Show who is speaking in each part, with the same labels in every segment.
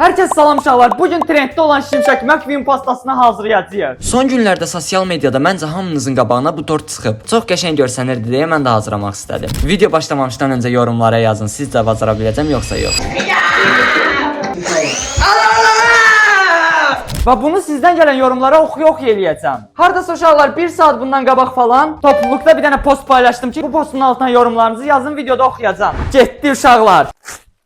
Speaker 1: Herkes salam uşaqlar. Bugün trenddə olan Şimşək McQueen pastasını hazırlayacağıq.
Speaker 2: Son günlərdə sosial mediada məncə hamınızın qabağına bu tort çıxıb. Çox qəşəng görsənirdi deyə mən də hazırlamaq istədim. Video başlamamışdan öncə yorumlara yazın, sizcə bacara biləcəm yoxsa yox.
Speaker 1: Və bunu sizdən gələn yorumlara oxu eləyəcəm. Hardasa uşaqlar 1 saat bundan qabaq falan topluluqda bir dənə post paylaşdım ki, bu postun altına yorumlarınızı yazın, videoda oxuyacağam. Getdi uşaqlar.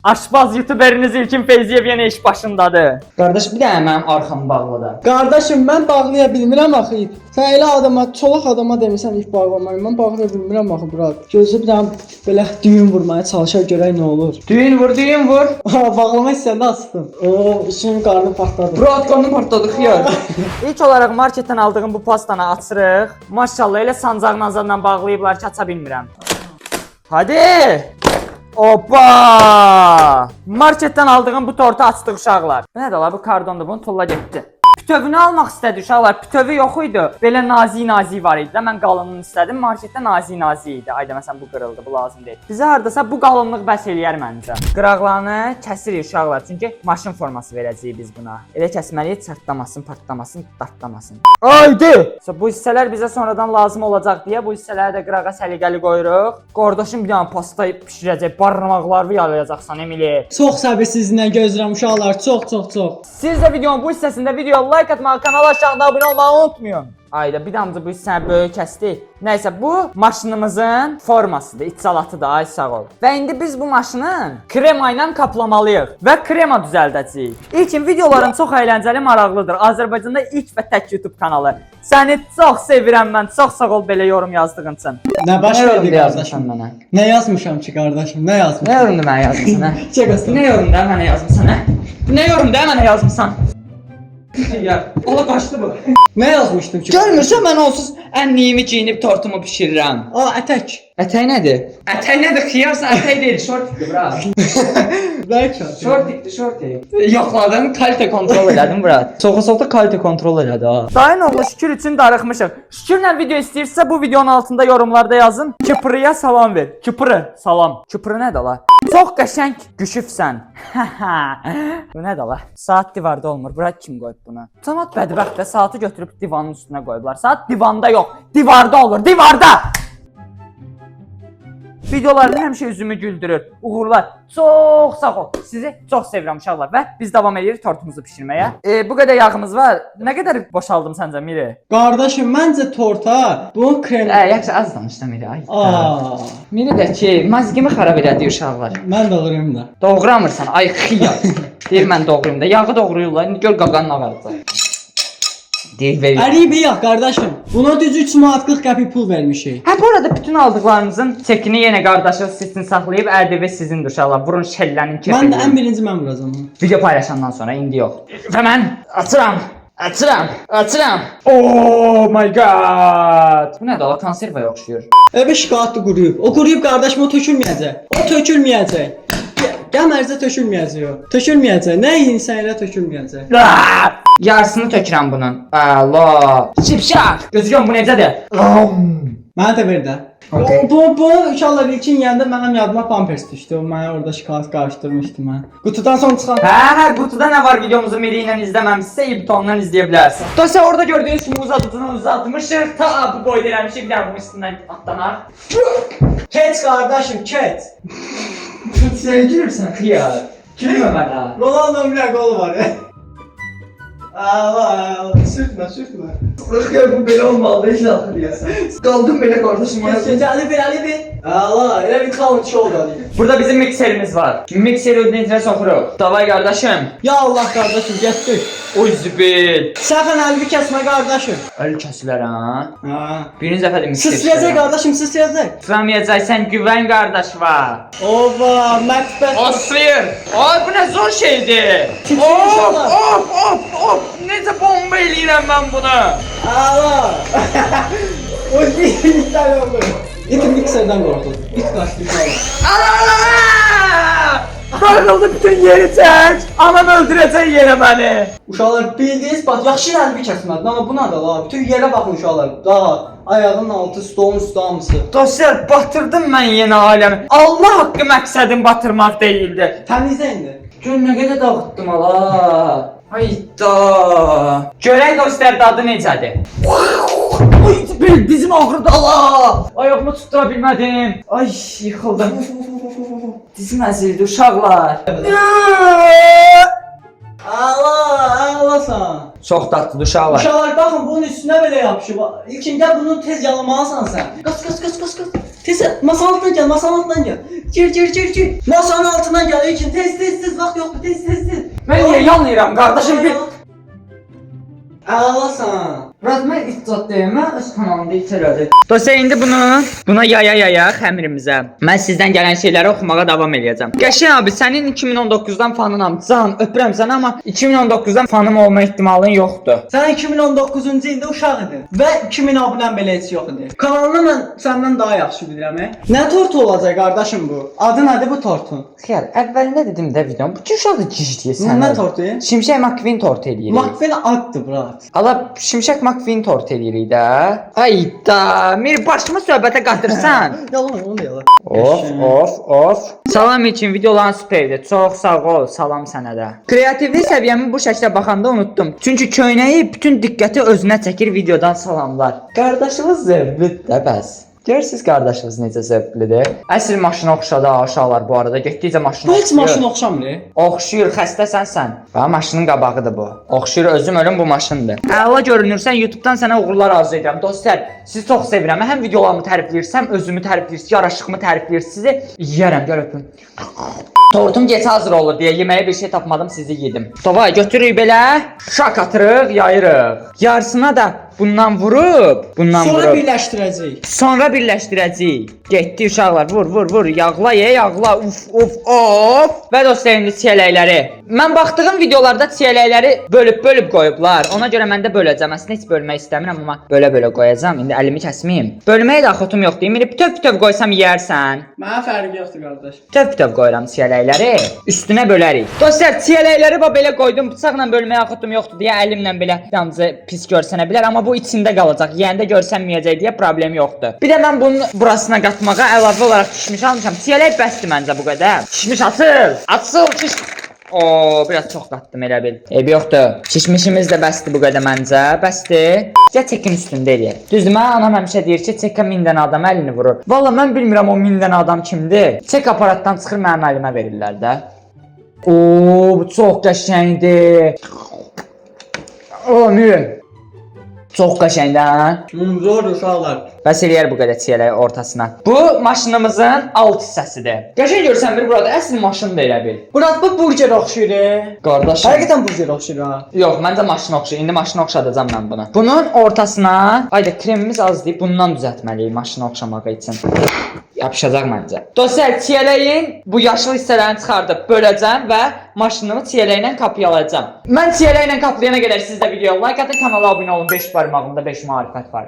Speaker 1: Aşbaz youtuberiniz İlkin Feyziyev yenə iş başındadır.
Speaker 2: Qardaş, bir dənə mənim arxam bağladı.
Speaker 3: Qardaşım, mən bağlaya bilmirəm axı ip. Sən elə adama, çolaq adama demisən ip bağlamayı. Mən bağlaya bilmirəm axı bura. Gözü bir dənə belə düyün vurmaya çalışar, görək nə olur.
Speaker 1: Düyün vur.
Speaker 3: Bağlamaq istəyəndə asdım. İçinin qarnı partladı.
Speaker 1: Brat qarnı partladı xiyar. İlk olaraq marketdən aldığım bu pastanı açırıq. Maşallah elə sancaq-nazarla bağlayıblar ki, aça bilmirəm. Hadi! Hoppa! Marketdən aldığım bu tortu açdıq uşaqlar. Nədir la bu kardondur, bunu tulla getdi. Bütövünü almaq istədi uşaqlar, bütövü yox idi. Belə nazik var idi. Mən qalınlığını istədim, marketdə nazik idi. Ayda məsələn bu qırıldı, bu lazım deyil. Bizə hardasa bu qalınlıq bəs eləyər məncə. Qıraqlarını kəsirik uşaqlar, çünki maşın forması verəcəyik biz buna. Elə kəsməliyik, çartlamasın, partlamasın, dartlamasın. Haydi! Bu hissələr bizə sonradan lazım olacaq deyə bu hissələri də qırağa səliqəli qoyuruq. Qardaşım bir dənə pasta bişirəcək, barmaqlarını yalayacaqsan Emili.
Speaker 3: Çox səbirsizliklə gözləyirəm uşaqlar, çox.
Speaker 1: Siz də videonun bu hissəsində videoya like atmağı, kanala aşağıda abunə olmağı unutmayın. Ayda bir damcı bu hissəni böyük kəsdik. Nəysə, bu maşınımızın formasıdır, içalatıdır, ay sağ ol. Və indi biz bu maşını krema ilə kaplamalıyıq və krema düzəldəcəyik. İlkin videoların çox əyləncəli, maraqlıdır. Azərbaycanda ilk və tək YouTube kanalı. Səni çox sevirəm mən, çox sağ ol belə yorum yazdığın üçün.
Speaker 3: Nə baş verdi
Speaker 2: yazmışam
Speaker 3: qardaşım?
Speaker 2: mənə?
Speaker 3: Nə yazmışam ki qardaşım? Nə yazmışam?
Speaker 2: Nə yorumda mənə yazmısan, hə?
Speaker 3: Çəkəsən.
Speaker 2: Nə yorumda mənə yazmısan, hə?
Speaker 1: Nə yorumda mənə yazmısan? Ya, ola qaçdı bu.
Speaker 3: Nə yazmışdım ki?
Speaker 2: Görmürsən mən onsuz ənliyimi geyinib tortumu bişirirəm.
Speaker 3: Ətək.
Speaker 2: Ətək nədir? Ətək nədir? Xiyarsan ətək deyil, şortikdir bura.
Speaker 3: Bəlkə.
Speaker 2: Şortikdir. Yoxladım, kalite kontrol elədim bura. Soğuqda kalite kontrol elədi ha.
Speaker 1: Dayın oğlu Şükür üçün darıxmışıq. Şükürlə video istəyirsə bu videonun altında yorumlarda yazın. Küprüyə salam ver. Küprü, salam. Küprü nədir la? Çox qəşəng güşüfsən. Bu nədir la? Saat divarda olmur. Bura kim qoyub bunu? Cəmat bədbəxt də saatı götürüb divanın üstünə qoyublar. Saat divanda yox, divarda olur, divarda! Videolarını həmişə üzümü güldürür. Uğurlar. Çox sağ ol. Sizi çox sevirəm uşaqlar və biz davam edirik tortumuzu bişirməyə. Bu qədər yağımız var. Nə qədər boşaldım səncə Miri?
Speaker 3: Qardaşım, məncə torta bunun krem.
Speaker 2: Yaxşı az danışdım Miri. Ay. Miri də ki, mazgimi xarab elədi uşaqlar.
Speaker 3: Mən də olurum da.
Speaker 2: Doğramırsan, ay xiyar. Deyir mən doğrayım da. Yağı doğrayırlar. İndi gör qaqanın ağardı. Deyir verir.
Speaker 3: Əriyi bir yağ qardaşım. Buna düz 3 manat 40 qəpik pul vermişik.
Speaker 1: Bu arada bütün aldıqlarımızın çekini yenə qardaşınız sizin saxlayıb ƏDV sizindir uşaqlar. Vurun şəllənin kefini.
Speaker 3: Mən də ən birinci mən vuracağam.
Speaker 1: Video paylaşandan sonra indi yox. Və mən açıram. Oh my god. Bu nədir? O konservaya oxşuyur.
Speaker 3: Evə şikayətli quruyub. O quruyub qardaşım, o tökülməyəcək. Qəmərzə tökülməyəcək. Nə yinsən elə tökülməyəcək.
Speaker 1: Yarısını tökürəm bunun. Allah. Şipşak. Gözlüyorum bu necədir?
Speaker 3: Mənə də ver də.
Speaker 1: Okay.
Speaker 3: Bu uşaqlar ilkin yeyəndə mənim yadıma pampers düşdü. O mənə orada şikayət qarışdırmışdı mən. Qutudan son çıxan.
Speaker 1: Hər qutuda nə var videomuzu Miri ilə izləməmişsə butondan izləyə bilərsən. Dostlar orada gördüyünüz kimi uzatmışıq. Ta bu boyda eləmişik. Bir daha bunun üstündən atlanaq.
Speaker 3: Keç qardaşım, keç.
Speaker 1: Sən gülürsən xiyar. Gülmə mənə.
Speaker 3: Ronaldo'nun bir qolu var. Allah, sürtmə.
Speaker 1: Xiyar bu belə olmalı heç axı deyəsən. Qaldım belə qardaşım.
Speaker 3: Ali bir. Allah, elə bir talent show da.
Speaker 1: Burada bizim mikserimiz var. Mikseri ödəncə soxuruq. Davay qardaşım.
Speaker 3: Ya Allah qardaşım, getdik.
Speaker 1: Oy zibil.
Speaker 3: Səfən əlbi kəsmə qardaşım.
Speaker 1: Əli kəsilər ha.
Speaker 3: Ha.
Speaker 1: Birinci dəfə də mikser.
Speaker 3: Sısləyəcək qardaşım, sısləyəcək.
Speaker 1: Sıslamayacaqsan güvən qardaş var.
Speaker 3: Ova, mətbəx.
Speaker 1: Asfir. Ay bu nə zor şeydir. Of. Necə bomba eləyirəm mən bunu.
Speaker 3: Allah. O bir tane oldu. İt mikserdən qorxdu. İt qaçdı.
Speaker 1: Qırıldı bütün yeri çək. Anam öldürəcək yerə məni.
Speaker 3: Uşaqlar bildiniz, bax yaxşı əlbi kəsmədi, amma buna da la. Bütün yerə baxın uşaqlar. Daha ayağının altı, stolun üstü hamısı.
Speaker 1: Dostlar batırdım mən yenə aləmi. Allah haqqı məqsədim batırmaq deyildi.
Speaker 3: Təmizlə indi.
Speaker 1: Gör nə qədər dağıtdım ala. Hayda. Görək dostlar dadı necədir? Ay, dizim ağrıdı ala. Ayağımı tutura bilmədim. Ay, yıxıldım. Dizim əzildi uşaqlar.
Speaker 3: Ağlasan.
Speaker 1: Çox dadlı uşaqlar.
Speaker 3: Uşaqlar baxın bunun üstünə belə yapışıb. İlkində bunu tez yalamalısan sən. Qaç. Tez masanın altından gəl, masanın altından gəl. Gir. Masanın altından gəl ilkin. Tez vaxt yoxdur. Tez.
Speaker 1: Mən niyə yanlayıram qardaşım?
Speaker 3: Ağlasan.
Speaker 1: Murat, mən icat deyim, mən öz kanalımda itirədim. Dostlar, indi buna yaya xəmirimizə. Mən sizdən gələn şeyləri oxumağa davam edəcəm. Qəşəng abi, sənin 2019-dan fanınam. Can, öpürəm səni, amma 2019-dan fanım olma ehtimalın yoxdur.
Speaker 3: Sən 2019-cu ildə uşaq idin və 2000 abunən belə heç yox idi. Kanalını mən səndən daha yaxşı bilirəm. Nə tort olacaq qardaşım bu? Adı nədir bu tortun?
Speaker 1: Xeyr, əvvəlində dedim də videom, bu ki uşaqdır gicliyəsən.
Speaker 3: Nə tortu?
Speaker 1: Şimşək McQueen tortu eləyirik.
Speaker 3: McQueen addır brat.
Speaker 1: Allah, Şimşək McQueen tortu eləyirik də. Ayda, mir başımı söhbətə qatırsan.
Speaker 3: Yalan.
Speaker 1: Of. Salam için videoların süperdir. Çox sağ ol, salam sənə də. Kreativlik səviyyəmi bu şəklə baxanda unutdum. Çünki köynəyi bütün diqqəti özünə çəkir videodan salamlar. Qardaşımız zövqlüdür də bəs. Görürsüz qardaşımız necə zövqlüdür. Əsl maşına oxşadı uşaqlar bu arada. Getdikcə maşına
Speaker 3: Bu heç maşına oxşamır.
Speaker 1: Oxşuyur, xəstəsən sən. Bax, maşının qabağıdır bu. Oxşuyur, özüm ölüm bu maşındır. Əla görünürsən, YouTube'dan sənə uğurlar arzu edirəm. Dostlar, sizi çox sevirəm. Həm videolarımı tərifləyirsəm, özümü tərifləyirsiniz, yaraşıqımı tərifləyirsiniz, sizi yeyərəm, gəl öpün. Tortum gec hazır olur deyə yeməyə bir şey tapmadım, sizi yedim. Davay, götürürük belə, şak atırıq, yayırıq. Yarısına da bundan vurub,
Speaker 3: Sonra birləşdirəcəyik.
Speaker 1: Sonra birləşdirəcəyik. Getdi uşaqlar, vur, yağla ye, yağla, of. Və dostlar, indi çiyələkləri. Mən baxdığım videolarda çiyələkləri bölüb qoyublar. Ona görə mən də böləcəm. Əslində heç bölmək istəmirəm, amma belə qoyacam. İndi əlimi kəsməyim. Bölməyə də xotum yoxdur. İndi bütöv qoysam yeyərsən.
Speaker 3: Mənə fərqi yoxdur qardaş.
Speaker 1: Bütöv qoyuram çiyələkləri. Üstünə bölərik. Dostlar, çiyələkləri belə qoydum. Bıçaqla bölməyə xotum yoxdur deyə əlimlə belə damcı pis görsənə bilər, amma bu içində qalacaq. Yeyəndə görsənməyəcək deyə problem yoxdur. Bir də mən bunun burasına qatmağa əlavə olaraq kişmiş almışam. Çiyələk bəsdir məncə bu qədər. Kişmiş açıl, kiş. Biraz çox qatdım elə bil. Eybi yoxdur. Kişmişimiz də bəsdir bu qədər məncə. Bəsdir. Ya çekin üstündə eləyək. Düzdür, mən anam həmişə deyir ki, çekə 1000 dənə adam əlini vurur. Valla mən bilmirəm o 1000 dənə adam kimdir. Çek aparatdan çıxır mənim əlimə verirlər də. Bu çox qəşəngdir. Mühüm. Çox qəşəngdən.
Speaker 3: Zor uşaqlar.
Speaker 1: Bəs eləyər bu qədər çiyələk ortasına. Bu maşınımızın alt hissəsidir. Qəşəng görsən bir burada əsl maşındır elə bil.
Speaker 3: Murat, bu burger oxşuyur.
Speaker 1: Qardaşım.
Speaker 3: Həqiqətən burger oxşuyur ha.
Speaker 1: Yox, məncə maşın oxşuyur. İndi maşını oxşadacam mən buna. Bunun ortasına, ayda kremimiz az deyib bundan düzəltməliyik maşını oxşamağı üçün. Yapışacaq məncə. Dostlar, çiyələyin bu yaşıl hissələrini çıxardıb böləcəm və maşınımı çiyələklə qaplayalayacağam. Mən çiyələklə qaplayana qədər siz də videoya like atın, kanala abunə olun. 5 barmağımda 5 marifət var.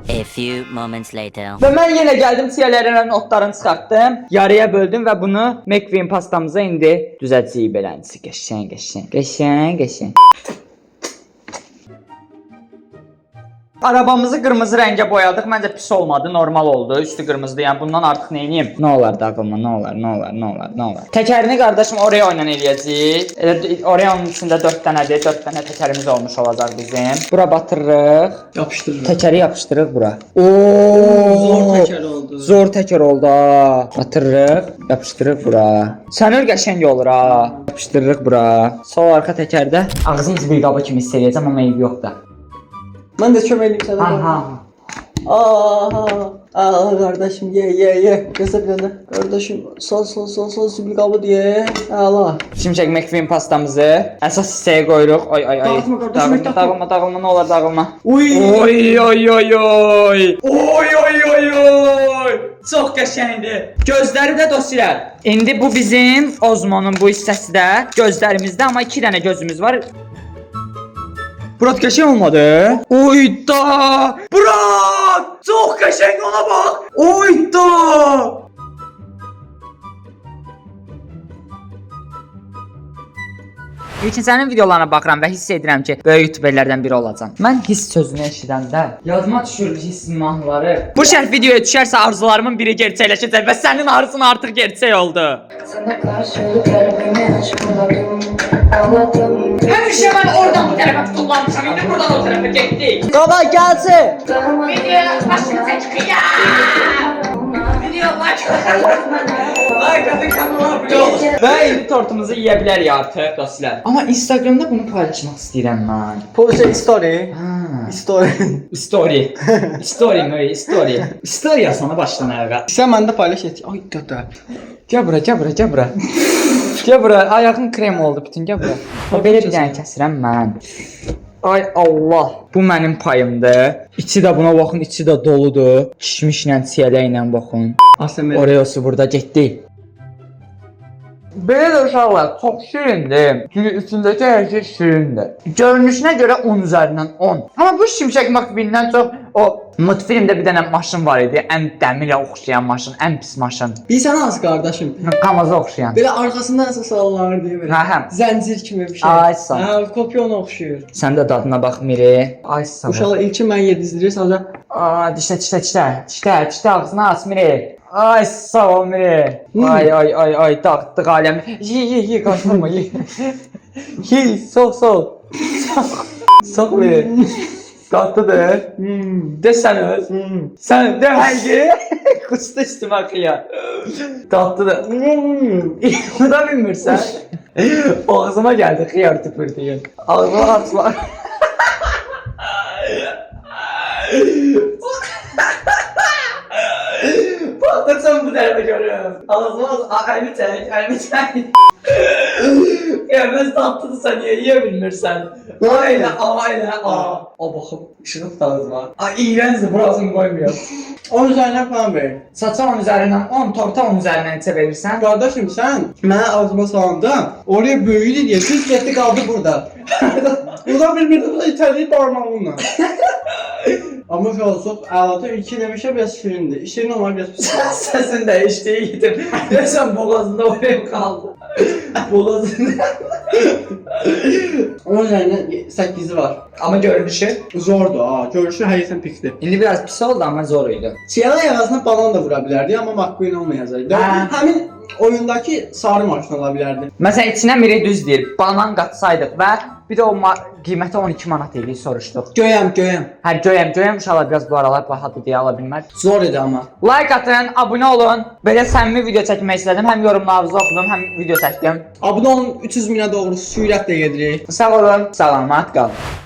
Speaker 4: A few moments later.
Speaker 1: Və mən yenə gəldim çiyələrin otlarını çıxartdım, yarıya böldüm və bunu McQueen pastamıza indi düzəltəcəyik beləncə. Qəşəng. Arabamızı qırmızı rəngə boyadıq. Məncə pis olmadı, normal oldu. Üstü qırmızıdır. Yəni bundan artıq nə edeyim? Nə olar dağılma, nə olar. Təkərini qardaşım Oreo ilə eləyəcəyik. Elə Oreo'nun içində 4 dənədir. 4 dənə təkərimiz olmuş olacaq bizim. Bura batırırıq.
Speaker 3: Yapışdırırıq.
Speaker 1: Təkəri yapışdırırıq bura.
Speaker 3: Zor təkər oldu.
Speaker 1: Zor təkər oldu. Batırırıq, yapışdırırıq bura. Sənir qəşəng olur ha. Yapışdırırıq bura. Sol arxa təkərdə ağzım zibil qabı kimi hiss eləyəcəm, amma eybi yoxdur.
Speaker 3: Mən də kömək eləyim sənə. Qardaşım ye. Qəsəb yana. Qardaşım sol zibil qabı diye. Əla.
Speaker 1: Şimşək McQueen pastamızı əsas hissəyə qoyuruq. Ay.
Speaker 3: Dağıtma qardaşım,
Speaker 1: Dağılma, nə olar dağılma.
Speaker 3: Uy.
Speaker 1: Çox qəşəngdir. Gözləri də dostlar. İndi bu bizim Ozmonun bu hissəsi də gözlərimizdə, amma 2 dənə gözümüz var. Burak qəşəng olmadı. Oyda! Burak! Çox qəşəng ona bax. Oyda! İlkin sənin videolarına baxıram və hiss edirəm ki, böyük youtuberlərdən biri olacam. Mən hiss sözünü eşidəndə yadıma düşür hiss mahnıları. Bu şərh videoya düşərsə arzularımın biri gerçəkləşəcək və sənin arzun artıq gerçək oldu.
Speaker 5: Sana karşı kalbimi açmadım, ağladım.
Speaker 1: Həmişə mən oradan bu tərəfə tutulmamışam, indi buradan o tərəfə getdik.
Speaker 3: Qaba gəlsin.
Speaker 1: Video başımıza çıxıyor. Video like atın kanala abunə olun. Və indi tortumuzu yeyə bilərik artıq dostlar. Amma Instagramda bunu paylaşmaq istəyirəm mən.
Speaker 3: Post story.
Speaker 1: Ha.
Speaker 3: Story.
Speaker 1: Story. Story yazsana başdan ayağa.
Speaker 3: Sən məndə paylaş et. Ay götür.
Speaker 1: Gəl bura. Gəl bura. Ayağın krem oldu bütün, gəl bura. Belə bir dənə kəsirəm mən. Ay Allah. Bu mənim payımdır. İçi də buna baxın, içi də doludur. Kişmişlə, çiyələklə baxın.
Speaker 3: ASMR.
Speaker 1: Oreosu burada getdi. Belə də uşaqlar çox şirindir. Çünki içindəki hər şey şirindir. Görünüşünə görə 10 üzərindən 10. Amma bu Şimşək McQueen'dən çox o multfilmdə bir dənə maşın var idi. Ən dəmirə oxşayan maşın, ən pis maşın.
Speaker 3: Bilsən az qardaşım.
Speaker 1: Kamaza oxşayan.
Speaker 3: Belə arkasından əsas sallanır deyə belə.
Speaker 1: Hə.
Speaker 3: Zəncir kimi bir şey.
Speaker 1: Ay sağ ol.
Speaker 3: Hə, kopya ona oxşuyur.
Speaker 1: Sən də dadına bax Miri. Ay sağ ol.
Speaker 3: Uşaqlar ilkin mən yedizdirir sonra.
Speaker 1: Dişlə ağzını aç Miri. Ay sağ ol Miri. Ay dağıtdıq aləmi. Ye qaçırma ye. Ye soğ. Soğ Miri. Qatlıdır. Desən öz. Sən de həqiqi. Qustu üstümə xiyar. Qatlıdır. Bu da bilmirsən. Ağzıma gəldi xiyar tüpürdüyün. Ağzıma açma. Patlatsam bu tərəfə görürüm. Ağzıma əlimi çək. Ya mən tatlıdırsa niyə yeyə bilmirsən? Aylə. Baxım, işığım da ağzıma. Ay, iğrənzdir, burasını qoymuyor.
Speaker 3: 10 üzərindən falan verir.
Speaker 1: Saça 10 üzərindən 10, torta 10 üzərindən neçə verirsən?
Speaker 3: Qardaşım sən mənə ağzıma salanda oraya böyüdü deyə düz getdi qaldı burada. Ulan bilmirdim da itəliyib barmağımla. Amma çox əlatı ilkin demişə biraz şirindir. İşin olmaq biraz pis.
Speaker 1: Səsin dəyişdi yedim. Deyəsən boğazında oraya qaldı. Boğazında.
Speaker 3: Onun üzərindən 8'i var.
Speaker 1: Amma görünüşü?
Speaker 3: Zordur ha. Görünüşü həqiqətən pikdir.
Speaker 1: İndi biraz pis oldu amma zor idi.
Speaker 3: Çiyələk əvəzinə banan da vura bilərdi, amma McQueen olmayacaqdı.
Speaker 1: Hə.
Speaker 3: Həmin oyundakı sarı maşın ola bilərdi.
Speaker 1: Məsələn, içinə Miri düz deyir, banan qatsaydıq və bir də o qiyməti 12 manat idi soruşduq.
Speaker 3: Göyəm.
Speaker 1: Hə, göyəm uşaqlar biraz bu aralar bahadır deyə ala bilməz.
Speaker 3: Zor idi amma.
Speaker 1: Like atın, abunə olun. Belə səmimi video çəkmək istədim. Həm yorumlarınızı oxudum, həm video çəkdim.
Speaker 3: Abunə olun, 300 minə doğru sürətlə gedirik.
Speaker 1: Sağ olun, salamat qalın.